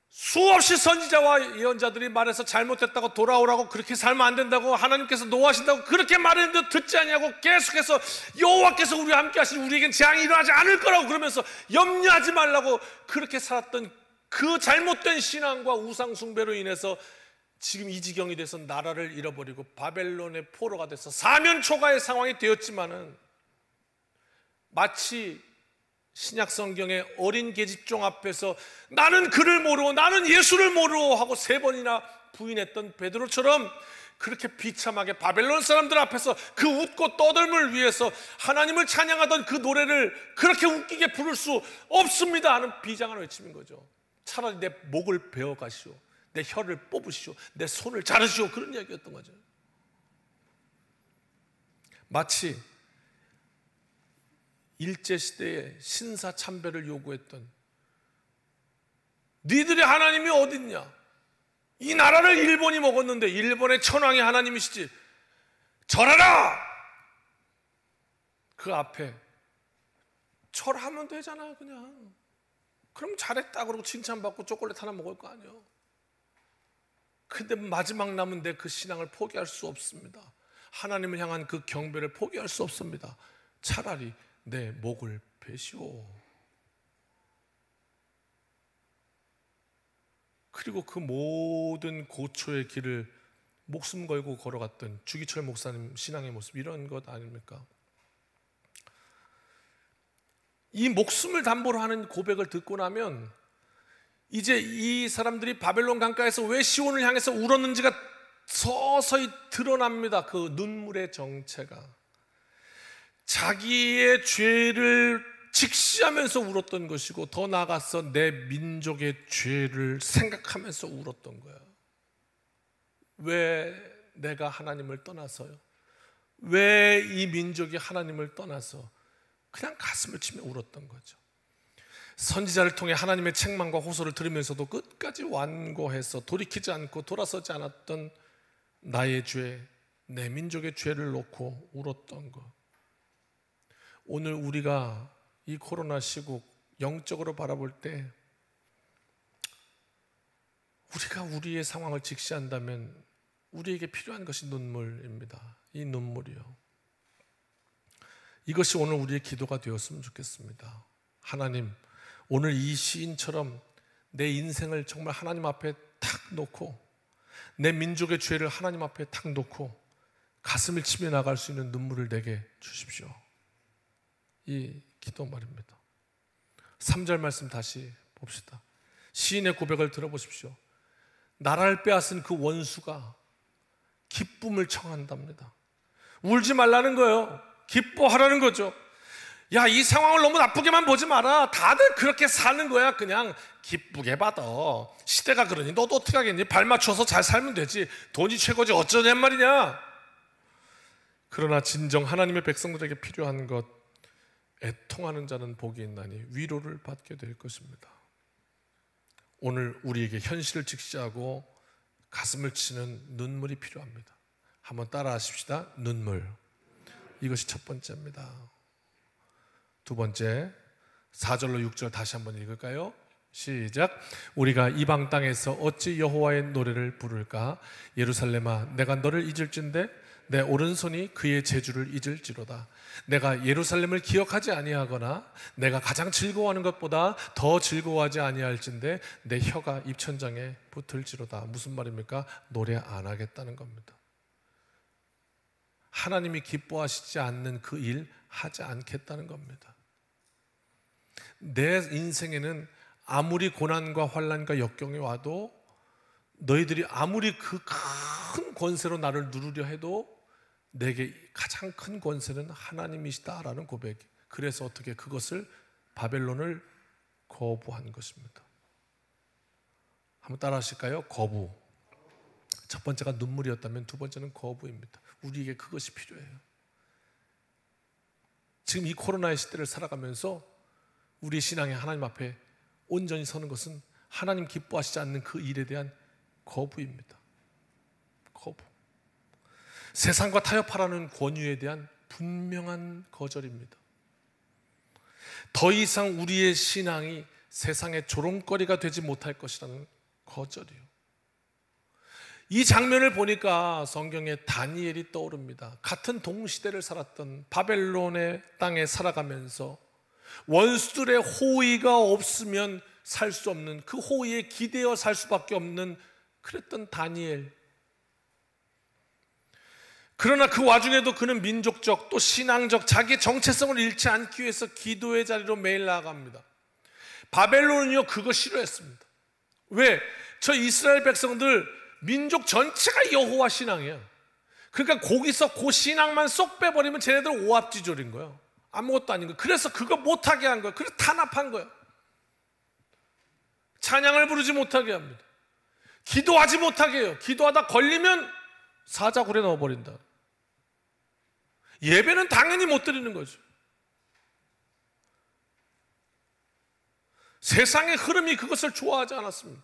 수없이 선지자와 예언자들이 말해서 잘못됐다고 돌아오라고, 그렇게 살면 안 된다고, 하나님께서 노하신다고 그렇게 말했는데 듣지 않냐고, 계속해서 여호와께서 우리와 함께 하시니 우리에겐 재앙이 일어나지 않을 거라고 그러면서 염려하지 말라고 그렇게 살았던 그 잘못된 신앙과 우상 숭배로 인해서 지금 이 지경이 돼서 나라를 잃어버리고 바벨론의 포로가 돼서 사면초가의 상황이 되었지만은, 마치 신약 성경의 어린 계집종 앞에서 나는 그를 모르고 나는 예수를 모르고 하고 3번이나 부인했던 베드로처럼 그렇게 비참하게 바벨론 사람들 앞에서 그 웃고 떠들음을 위해서 하나님을 찬양하던 그 노래를 그렇게 웃기게 부를 수 없습니다 하는 비장한 외침인 거죠. 차라리 내 목을 베어 가시오, 내 혀를 뽑으시오, 내 손을 자르시오, 그런 이야기였던 거죠. 마치 일제시대에 신사참배를 요구했던, 니들의 하나님이 어딨냐, 이 나라를 일본이 먹었는데 일본의 천황이 하나님이시지, 절하라! 그 앞에 절하면 되잖아요. 그냥 그럼 잘했다 그러고 칭찬받고 초콜릿 하나 먹을 거 아니에요. 근데 마지막 남은 내 그 신앙을 포기할 수 없습니다. 하나님을 향한 그 경배를 포기할 수 없습니다. 차라리 내 목을 베시오. 그리고 그 모든 고초의 길을 목숨 걸고 걸어갔던 주기철 목사님 신앙의 모습, 이런 것 아닙니까? 이 목숨을 담보로 하는 고백을 듣고 나면 이제 이 사람들이 바벨론 강가에서 왜 시온을 향해서 울었는지가 서서히 드러납니다. 그 눈물의 정체가 자기의 죄를 직시하면서 울었던 것이고, 더 나아가서 내 민족의 죄를 생각하면서 울었던 거야. 왜 내가 하나님을 떠나서요? 왜 이 민족이 하나님을 떠나서 그냥 가슴을 치며 울었던 거죠. 선지자를 통해 하나님의 책망과 호소를 들으면서도 끝까지 완고해서 돌이키지 않고 돌아서지 않았던 나의 죄, 내 민족의 죄를 놓고 울었던 것. 오늘 우리가 이 코로나 시국 영적으로 바라볼 때 우리가 우리의 상황을 직시한다면 우리에게 필요한 것이 눈물입니다. 이 눈물이요. 이것이 오늘 우리의 기도가 되었으면 좋겠습니다. 하나님, 오늘 이 시인처럼 내 인생을 정말 하나님 앞에 탁 놓고 내 민족의 죄를 하나님 앞에 탁 놓고 가슴을 치며 나갈 수 있는 눈물을 내게 주십시오. 이 기도 말입니다. 3절 말씀 다시 봅시다. 시인의 고백을 들어보십시오. 나라를 빼앗은 그 원수가 기쁨을 청한답니다. 울지 말라는 거예요. 기뻐하라는 거죠. 야, 이 상황을 너무 나쁘게만 보지 마라. 다들 그렇게 사는 거야. 그냥 기쁘게 받아. 시대가 그러니 너도 어떻게 하겠니? 발 맞춰서 잘 살면 되지. 돈이 최고지 어쩌냔 말이냐. 그러나 진정 하나님의 백성들에게 필요한 것, 애통하는 자는 복이 있나니 위로를 받게 될 것입니다. 오늘 우리에게 현실을 직시하고 가슴을 치는 눈물이 필요합니다. 한번 따라 하십시다. 눈물. 이것이 첫 번째입니다. 두 번째, 4절로 6절 다시 한번 읽을까요? 시작. 우리가 이방 땅에서 어찌 여호와의 노래를 부를까? 예루살렘아, 내가 너를 잊을진대 내 오른손이 그의 재주를 잊을지로다. 내가 예루살렘을 기억하지 아니하거나 내가 가장 즐거워하는 것보다 더 즐거워하지 아니할진대 내 혀가 입천장에 붙을지로다. 무슨 말입니까? 노래 안 하겠다는 겁니다. 하나님이 기뻐하시지 않는 그 일 하지 않겠다는 겁니다. 내 인생에는 아무리 고난과 환난과 역경이 와도 너희들이 아무리 그 큰 권세로 나를 누르려 해도 내게 가장 큰 권세는 하나님이시다라는 고백. 그래서 어떻게 그것을 바벨론을 거부한 것입니다. 한번 따라 하실까요? 거부. 첫 번째가 눈물이었다면 두 번째는 거부입니다. 우리에게 그것이 필요해요. 지금 이 코로나의 시대를 살아가면서 우리 신앙이 하나님 앞에 온전히 서는 것은 하나님 기뻐하시지 않는 그 일에 대한 거부입니다. 거부. 세상과 타협하라는 권유에 대한 분명한 거절입니다. 더 이상 우리의 신앙이 세상의 조롱거리가 되지 못할 것이라는 거절이요. 이 장면을 보니까 성경에 다니엘이 떠오릅니다. 같은 동시대를 살았던 바벨론의 땅에 살아가면서 원수들의 호의가 없으면 살 수 없는, 그 호의에 기대어 살 수밖에 없는 그랬던 다니엘. 그러나 그 와중에도 그는 민족적 또 신앙적 자기의 정체성을 잃지 않기 위해서 기도의 자리로 매일 나아갑니다. 바벨론은요 그거 싫어했습니다. 왜? 저 이스라엘 백성들 민족 전체가 여호와 신앙이에요. 그러니까 거기서 그 신앙만 쏙 빼버리면 쟤네들 오합지졸인 거예요. 아무것도 아닌 거예요. 그래서 그거 못하게 한 거예요. 그래서 탄압한 거예요. 찬양을 부르지 못하게 합니다. 기도하지 못하게 해요. 기도하다 걸리면 사자굴에 넣어버린다. 예배는 당연히 못 드리는 거죠. 세상의 흐름이 그것을 좋아하지 않았습니다.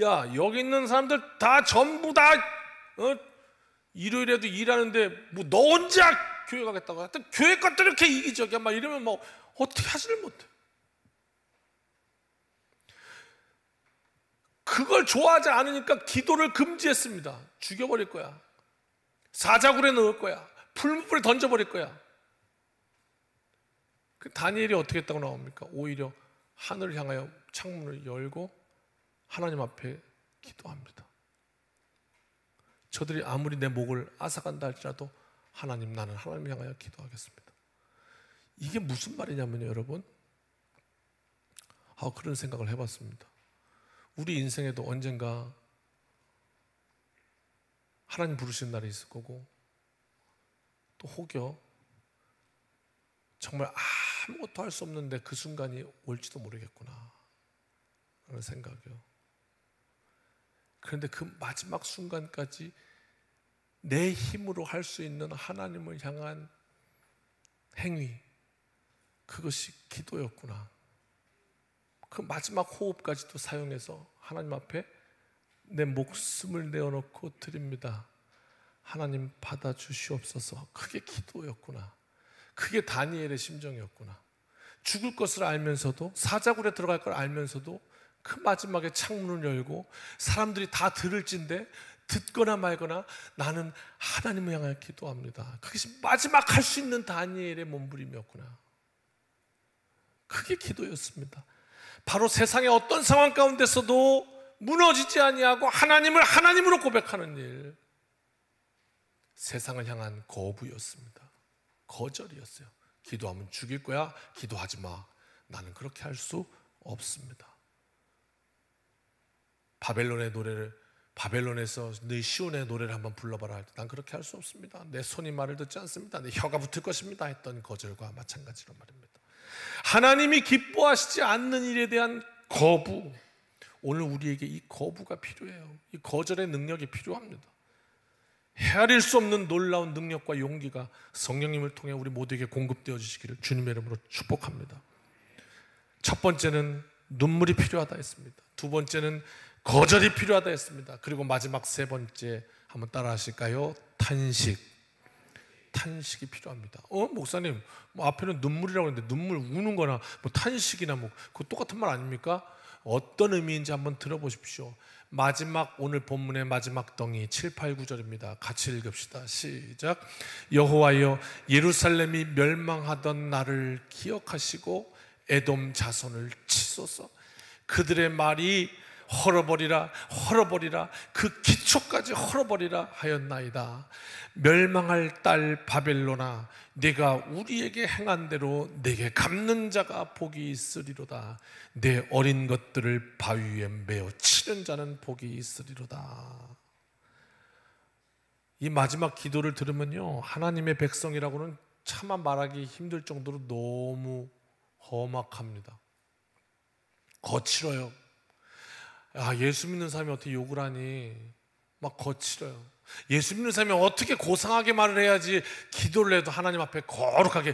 야, 여기 있는 사람들 다 전부 다 일요일에도 일하는데 뭐 너 혼자 교회 가겠다고. 하여튼 교회 것들 이렇게 이기적이야 막 이러면 뭐 어떻게 하지를 못해. 그걸 좋아하지 않으니까 기도를 금지했습니다. 죽여버릴 거야. 사자굴에 넣을 거야. 풀무불에 던져버릴 거야. 그 다니엘이 어떻게 했다고 나옵니까? 오히려 하늘을 향하여 창문을 열고 하나님 앞에 기도합니다. 저들이 아무리 내 목을 앗아간다 할지라도 하나님, 나는 하나님을 향하여 기도하겠습니다. 이게 무슨 말이냐면요, 여러분, 그런 생각을 해봤습니다. 우리 인생에도 언젠가 하나님 부르시는 날이 있을 거고, 또 혹여 정말 아무것도 할 수 없는데 그 순간이 올지도 모르겠구나 라는 생각이요. 그런데 그 마지막 순간까지 내 힘으로 할 수 있는 하나님을 향한 행위, 그것이 기도였구나. 그 마지막 호흡까지도 사용해서 하나님 앞에 내 목숨을 내어놓고 드립니다. 하나님 받아주시옵소서. 그게 기도였구나. 그게 다니엘의 심정이었구나. 죽을 것을 알면서도, 사자굴에 들어갈 걸 알면서도 그 마지막에 창문을 열고 사람들이 다 들을진데 듣거나 말거나 나는 하나님을 향하여 기도합니다. 그것이 마지막 할 수 있는 다니엘의 몸부림이었구나. 그게 기도였습니다. 바로 세상의 어떤 상황 가운데서도 무너지지 아니하고 하나님을 하나님으로 고백하는 일, 세상을 향한 거부였습니다. 거절이었어요. 기도하면 죽일 거야? 기도하지 마. 나는 그렇게 할 수 없습니다. 바벨론에서 네 시온의 노래를 한번 불러봐라 할 때 난 그렇게 할 수 없습니다. 내 손이 말을 듣지 않습니다. 내 혀가 붙을 것입니다 했던 거절과 마찬가지로 말입니다. 하나님이 기뻐하시지 않는 일에 대한 거부, 오늘 우리에게 이 거부가 필요해요. 이 거절의 능력이 필요합니다. 헤아릴 수 없는 놀라운 능력과 용기가 성령님을 통해 우리 모두에게 공급되어 주시기를 주님의 이름으로 축복합니다. 첫 번째는 눈물이 필요하다 했습니다. 두 번째는 거절이 필요하다 했습니다. 그리고 마지막 세 번째 한번 따라 하실까요? 탄식이 필요합니다. 목사님, 뭐 앞에는 눈물이라고 했는데 눈물 우는 거나 뭐 탄식이나 뭐 그거 똑같은 말 아닙니까? 어떤 의미인지 한번 들어보십시오. 마지막, 오늘 본문의 마지막 덩이 7, 8, 9절입니다. 같이 읽읍시다. 시작. 여호와여, 예루살렘이 멸망하던 날을 기억하시고 에돔 자손을 치소서. 그들의 말이 헐어버리라 그 기초까지 헐어버리라 하였나이다. 멸망할 딸 바벨론아, 네가 우리에게 행한 대로 네게 갚는 자가 복이 있으리로다. 내 어린 것들을 바위 위에 메어 치는 자는 복이 있으리로다. 이 마지막 기도를 들으면요, 하나님의 백성이라고는 차마 말하기 힘들 정도로 너무 험악합니다. 거칠어요. 예수 믿는 사람이 어떻게 욕을 하니? 막 거칠어요. 예수 믿는 사람이 어떻게 고상하게 말을 해야지 기도를 해도 하나님 앞에 거룩하게,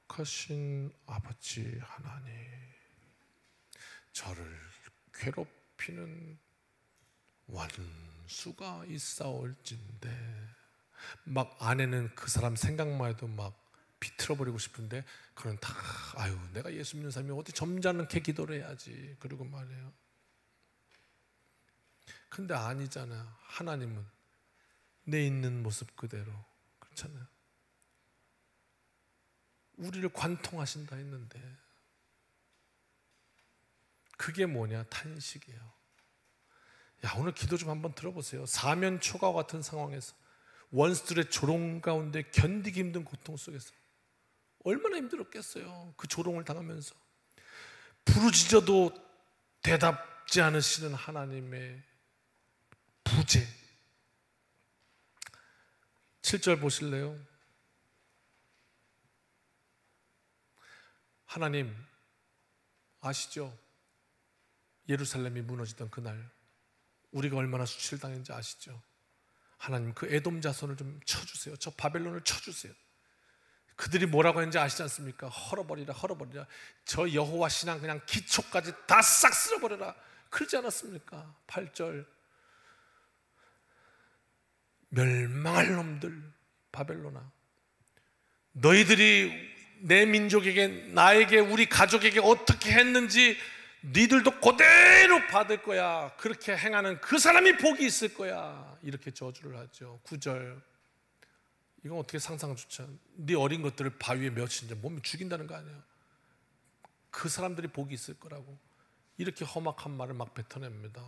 거룩하신 아버지 하나님, 저를 괴롭히는 원수가 있사올진데, 막 아내는 그 사람 생각만 해도 막 비틀어버리고 싶은데, 그는 다 내가 예수 믿는 사람이 어디 점잖게 기도를 해야지 그러고 말해요. 근데 아니잖아요. 하나님은 내 있는 모습 그대로, 그렇잖아요. 우리를 관통하신다 했는데 그게 뭐냐? 탄식이에요. 오늘 기도 좀 한번 들어보세요. 사면초가 같은 상황에서, 원수들의 조롱 가운데 견디기 힘든 고통 속에서 얼마나 힘들었겠어요. 그 조롱을 당하면서 부르짖어도 대답지 않으시는 하나님의 부재. 7절 보실래요? 하나님 아시죠? 예루살렘이 무너지던 그날 우리가 얼마나 수치를 당했는지 아시죠? 하나님 그 에돔 자손을 좀 쳐주세요. 저 바벨론을 쳐주세요. 그들이 뭐라고 했는지 아시지 않습니까? 헐어버리라 헐어버리라. 저 여호와 신앙 그냥 기초까지 다 싹 쓸어버려라. 그러지 않았습니까? 8절 멸망할 놈들 바벨론아, 너희들이 내 민족에게, 나에게, 우리 가족에게 어떻게 했는지 니들도 그대로 받을 거야. 그렇게 행하는 그 사람이 복이 있을 거야. 이렇게 저주를 하죠. 9절 이건 어떻게 상상조차. 네 어린 것들을 바위에 맺힌 자 몸이 죽인다는 거 아니야. 그 사람들이 복이 있을 거라고 이렇게 험악한 말을 막 뱉어냅니다.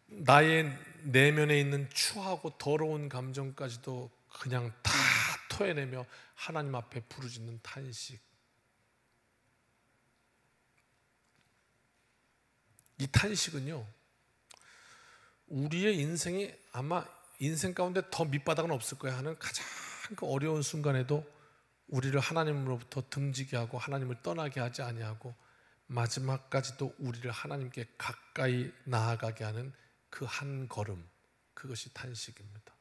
나의 내면에 있는 추하고 더러운 감정까지도 그냥 다 토해내며 하나님 앞에 부르짖는 탄식. 이 탄식은요, 우리의 인생이 아마 인생 가운데 더 밑바닥은 없을 거야 하는 가장 그 어려운 순간에도 우리를 하나님으로부터 등지게 하고 하나님을 떠나게 하지 아니하고 마지막까지도 우리를 하나님께 가까이 나아가게 하는 그 한 걸음, 그것이 탄식입니다.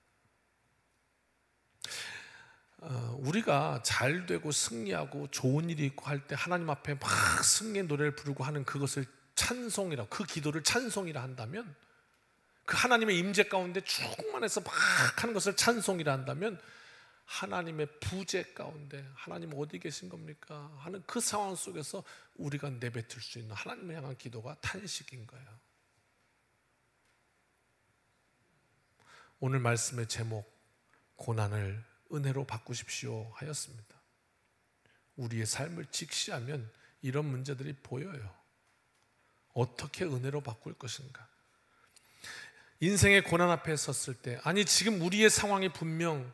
우리가 잘 되고 승리하고 좋은 일이 있고 할 때 하나님 앞에 막 승리의 노래를 부르고 하는 그것을 찬송이라, 그 기도를 찬송이라 한다면, 그 하나님의 임재 가운데 충만해서 막 하는 것을 찬송이라 한다면, 하나님의 부재 가운데 하나님 어디 계신 겁니까? 하는 그 상황 속에서 우리가 내뱉을 수 있는 하나님을 향한 기도가 탄식인 거예요. 오늘 말씀의 제목, 고난을 은혜로 바꾸십시오 하였습니다. 우리의 삶을 직시하면 이런 문제들이 보여요. 어떻게 은혜로 바꿀 것인가? 인생의 고난 앞에 섰을 때, 아니 지금 우리의 상황이 분명,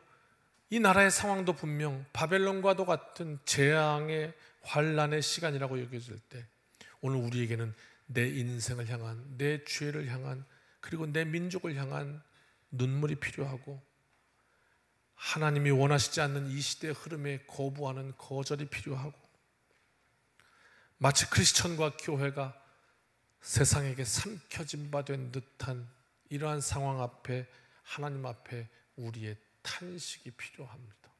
이 나라의 상황도 분명 바벨론과도 같은 재앙의 환란의 시간이라고 여겨질 때, 오늘 우리에게는 내 인생을 향한, 내 죄를 향한, 그리고 내 민족을 향한 눈물이 필요하고, 하나님이 원하시지 않는 이 시대의 흐름에 거부하는 거절이 필요하고, 마치 크리스천과 교회가 세상에게 삼켜진 바 된 듯한 이러한 상황 앞에, 하나님 앞에 우리의 탄식이 필요합니다.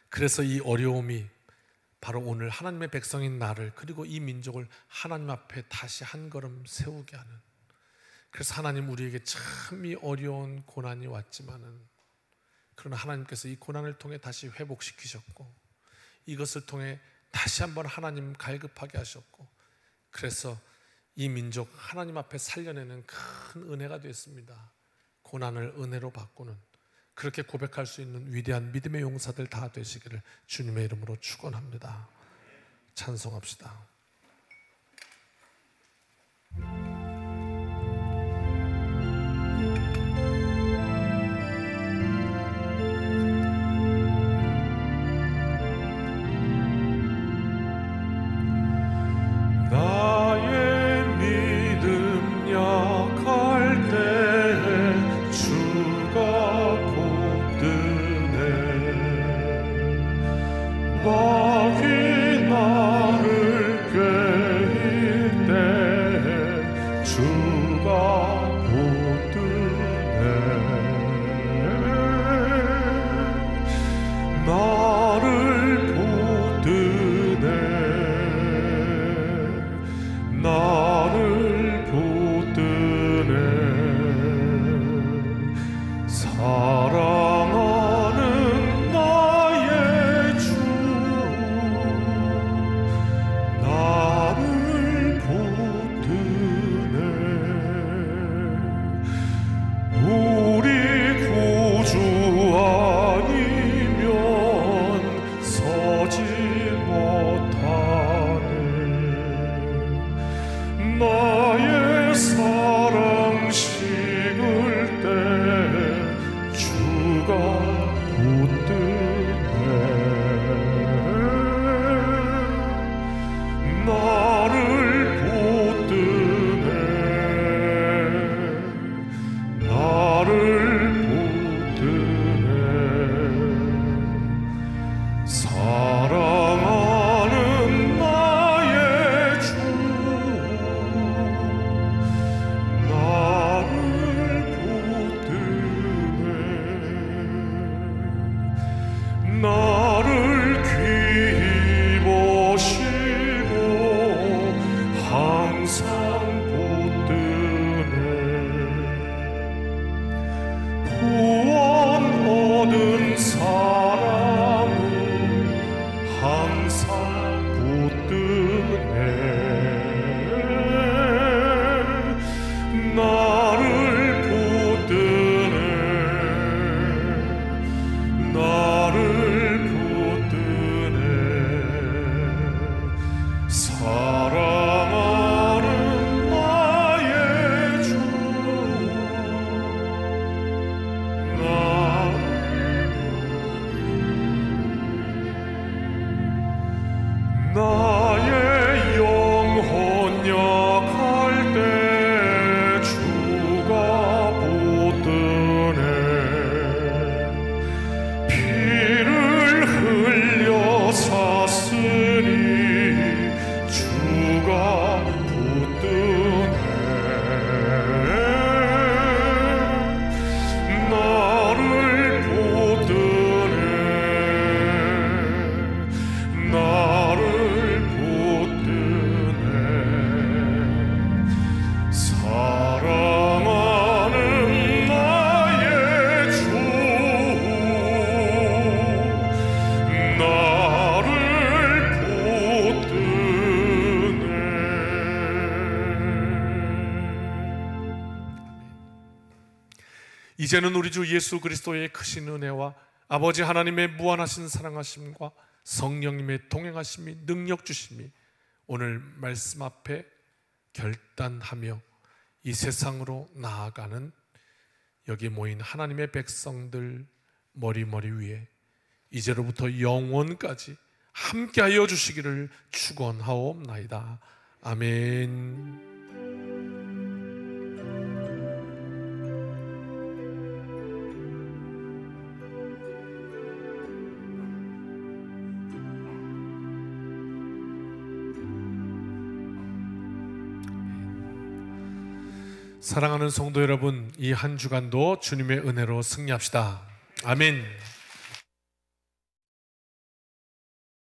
그래서 이 어려움이 바로 오늘 하나님의 백성인 나를, 그리고 이 민족을 하나님 앞에 다시 한 걸음 세우게 하는, 그래서 하나님 우리에게 참 이 어려운 고난이 왔지만은, 그러나 하나님께서 이 고난을 통해 다시 회복시키셨고, 이것을 통해 다시 한번 하나님 갈급하게 하셨고, 그래서 이 민족 하나님 앞에 살려내는 큰 은혜가 됐습니다. 고난을 은혜로 바꾸는, 그렇게 고백할 수 있는 위대한 믿음의 용사들 다 되시기를 주님의 이름으로 축원합니다. 찬송합시다. 이제는 우리 주 예수 그리스도의 크신 은혜와 아버지 하나님의 무한하신 사랑하심과 성령님의 동행하심이 능력 주심이 오늘 말씀 앞에 결단하며 이 세상으로 나아가는 여기 모인 하나님의 백성들 머리머리 위에 이제로부터 영원까지 함께하여 주시기를 축원하옵나이다. 아멘. 사랑하는 성도 여러분, 이 한 주간도 주님의 은혜로 승리합시다. 아멘.